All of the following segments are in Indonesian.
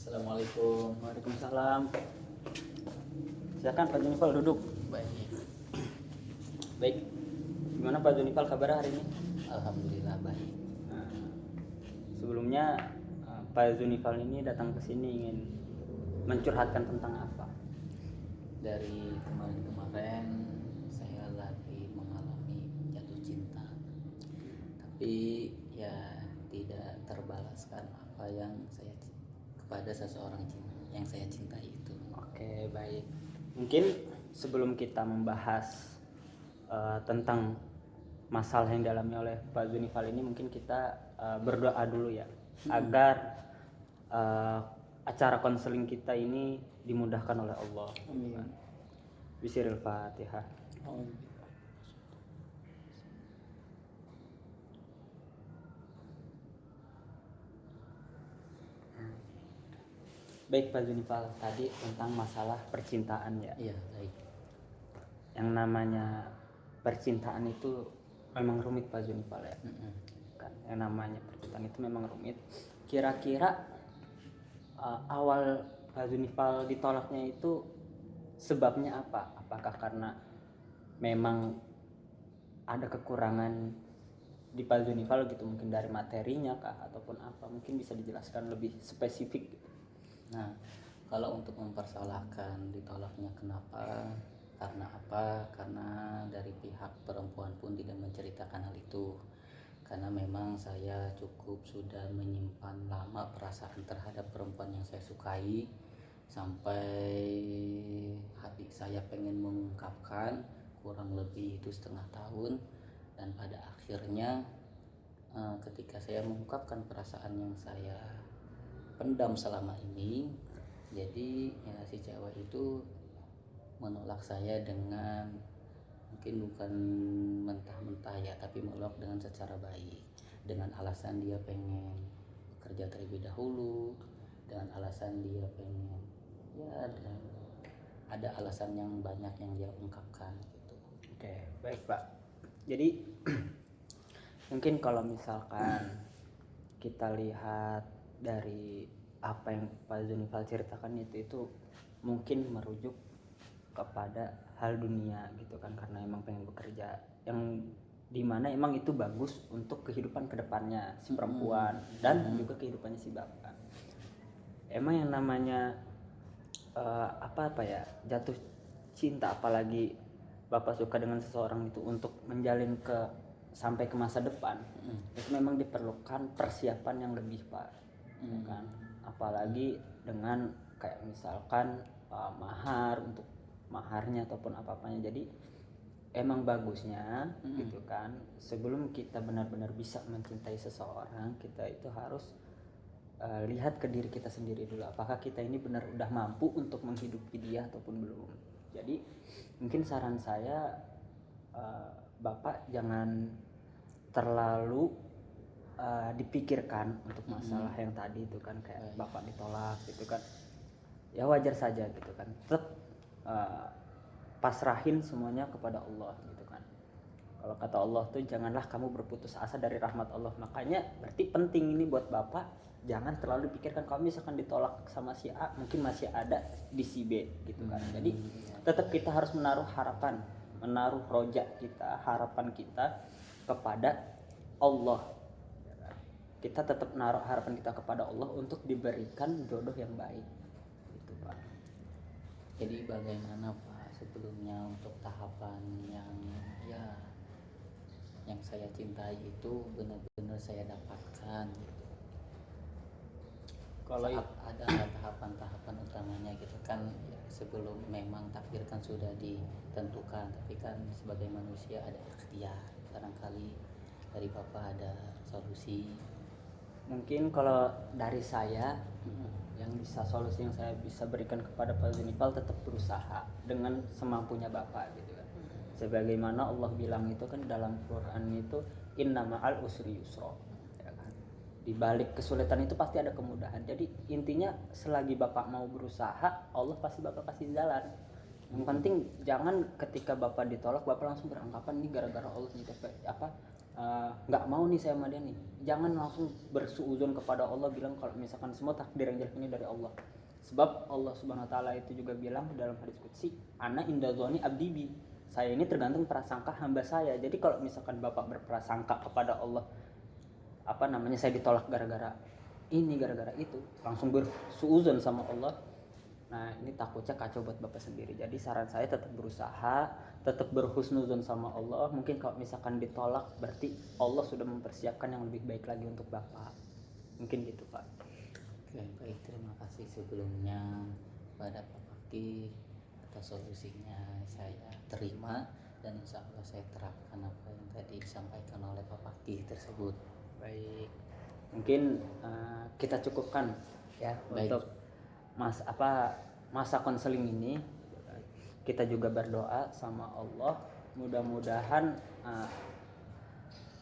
Assalamualaikum. Waalaikumsalam. Silakan Pak Junifal duduk. Baik. Baik. Gimana Pak Junifal kabar hari ini? Alhamdulillah baik. Nah, sebelumnya Pak Junifal ini datang ke sini ingin mencurhatkan tentang apa? Dari kemarin-kemarin saya lagi mengalami jatuh cinta. Tapi ya tidak terbalaskan apa yang saya kepada seseorang yang saya cintai itu. Oke, baik. Mungkin sebelum kita membahas tentang masalah yang dialami oleh Pak Junifal ini, mungkin kita berdoa dulu ya, agar acara konseling kita ini dimudahkan oleh Allah. Amin. Bismillahirrahmanirrahim. Fatihah. Baik Pak Junifal, tadi tentang masalah percintaan ya. Iya, baik. Yang namanya percintaan itu memang rumit Pak Junifal ya. Kan yang namanya percintaan itu memang rumit. Kira-kira awal Pak Junifal ditolaknya itu sebabnya apa? Apakah karena memang ada kekurangan di Pak Junifal gitu, mungkin dari materinya kah ataupun apa? Mungkin bisa dijelaskan lebih spesifik gitu. Nah, kalau untuk mempersalahkan ditolaknya kenapa? Karena apa? Karena dari pihak perempuan pun tidak menceritakan hal itu. Karena memang saya cukup sudah menyimpan lama perasaan terhadap perempuan yang saya sukai, sampai hati saya pengen mengungkapkan, kurang lebih itu setengah tahun. Dan pada akhirnya ketika saya mengungkapkan perasaan yang saya pendam selama ini, jadi ya si cewek itu menolak saya dengan, mungkin bukan mentah-mentah ya, tapi menolak dengan secara baik, dengan alasan dia pengen bekerja terlebih dahulu, dengan alasan dia pengen ya, dan ada alasan yang banyak yang dia ungkapkan gitu. Oke, baik Pak. Jadi mungkin kalau misalkan kita lihat dari apa yang Pak Junifal ceritakan itu mungkin merujuk kepada hal dunia gitu kan, karena emang pengen bekerja yang dimana emang itu bagus untuk kehidupan kedepannya si perempuan dan juga kehidupannya si bapak. Emang yang namanya apa ya, jatuh cinta, apalagi bapak suka dengan seseorang itu untuk menjalin sampai ke masa depan, itu memang diperlukan persiapan yang lebih Pak, kan? Apalagi dengan kayak misalkan mahar, untuk maharnya ataupun apa-apanya. Jadi emang bagusnya gitu kan, sebelum kita benar-benar bisa mencintai seseorang, kita itu harus lihat ke diri kita sendiri dulu, apakah kita ini benar udah mampu untuk menghidupi dia ataupun belum. Jadi mungkin saran saya, Bapak jangan terlalu dipikirkan untuk masalah yang tadi itu kan, kayak Bapak ditolak gitu kan, ya wajar saja gitu kan. Tetap pasrahin semuanya kepada Allah gitu kan. Kalau kata Allah tuh, janganlah kamu berputus asa dari rahmat Allah. Makanya berarti penting ini buat Bapak, jangan terlalu dipikirkan. Kalau misalkan ditolak sama si A, mungkin masih ada di si B gitu kan. Jadi tetap kita harus menaruh harapan, menaruh roja kita, harapan kita kepada Allah. Kita tetap menaruh harapan kita kepada Allah untuk diberikan jodoh yang baik gitu Pak. Jadi bagaimana Pak sebelumnya untuk tahapan yang ya yang saya cintai itu benar-benar saya dapatkan gitu. Kalau ada tahapan-tahapan utamanya gitu kan ya, sebelum memang takdir kan sudah ditentukan, tapi kan sebagai manusia ada ikhtiar. Barangkali dari Bapak ada solusi. Mungkin kalau dari saya, yang solusi yang saya bisa berikan kepada Pak Junifal, tetap berusaha dengan semampunya Bapak gitu kan. Sebagaimana Allah bilang itu kan dalam Quran itu, inna ma'al usri yusra, ya kan? Di balik kesulitan itu pasti ada kemudahan. Jadi intinya selagi Bapak mau berusaha, Allah pasti Bapak kasih jalan. Yang penting jangan ketika Bapak ditolak, Bapak langsung beranggapan ini gara-gara Allah nih, apa nggak mau nih saya sama dia nih, jangan langsung bersuuzon kepada Allah bilang kalau misalkan semua takdir yang jelek ini dari Allah. Sebab Allah Subhanahu wa taala itu juga bilang dalam hadis qudsi, ana inda dzoni abdi bi, saya ini tergantung prasangka hamba saya. Jadi kalau misalkan Bapak berprasangka kepada Allah, apa namanya, saya ditolak gara-gara ini, gara-gara itu, langsung bersuuzon sama Allah, nah ini takutnya kacau buat Bapak sendiri. Jadi saran saya tetap berusaha, tetap berhusnuzon sama Allah. Mungkin kalau misalkan ditolak berarti Allah sudah mempersiapkan yang lebih baik lagi untuk Bapak, mungkin gitu Pak. Oke, baik, terima kasih sebelumnya pada Pak Fakih atas solusinya. Saya terima dan insya Allah saya terapkan apa yang tadi disampaikan oleh Pak Fakih tersebut. Baik, mungkin kita cukupkan ya. Baik. Untuk masa konseling ini kita juga berdoa sama Allah, mudah-mudahan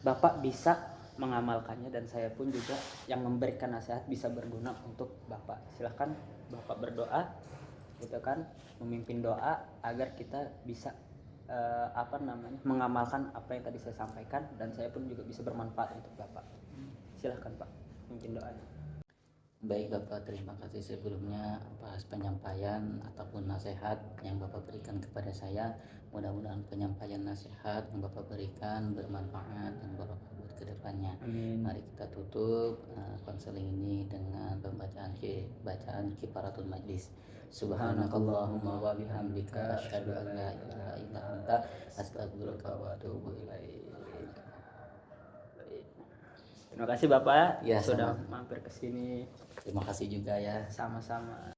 Bapak bisa mengamalkannya, dan saya pun juga yang memberikan nasihat bisa berguna untuk Bapak. Silahkan Bapak berdoa gitu kan, memimpin doa agar kita bisa mengamalkan apa yang tadi saya sampaikan, dan saya pun juga bisa bermanfaat untuk Bapak. Silahkan Pak, mungkin doanya. Baik Bapak, terima kasih sebelumnya atas penyampaian ataupun nasihat yang Bapak berikan kepada saya. Mudah-mudahan penyampaian nasihat yang Bapak berikan bermanfaat dan barokah buat kedepannya. Amin. Mari kita tutup konseling ini dengan bacaan kifaratul majlis. Subhanakallahumma wa bihamdika asyhadu an la ilaha illa anta astaghfiruka wa atubu ilaik. Terima kasih Bapak Ya, sudah sama. mampir ke sini. Terima kasih juga ya. Sama-sama.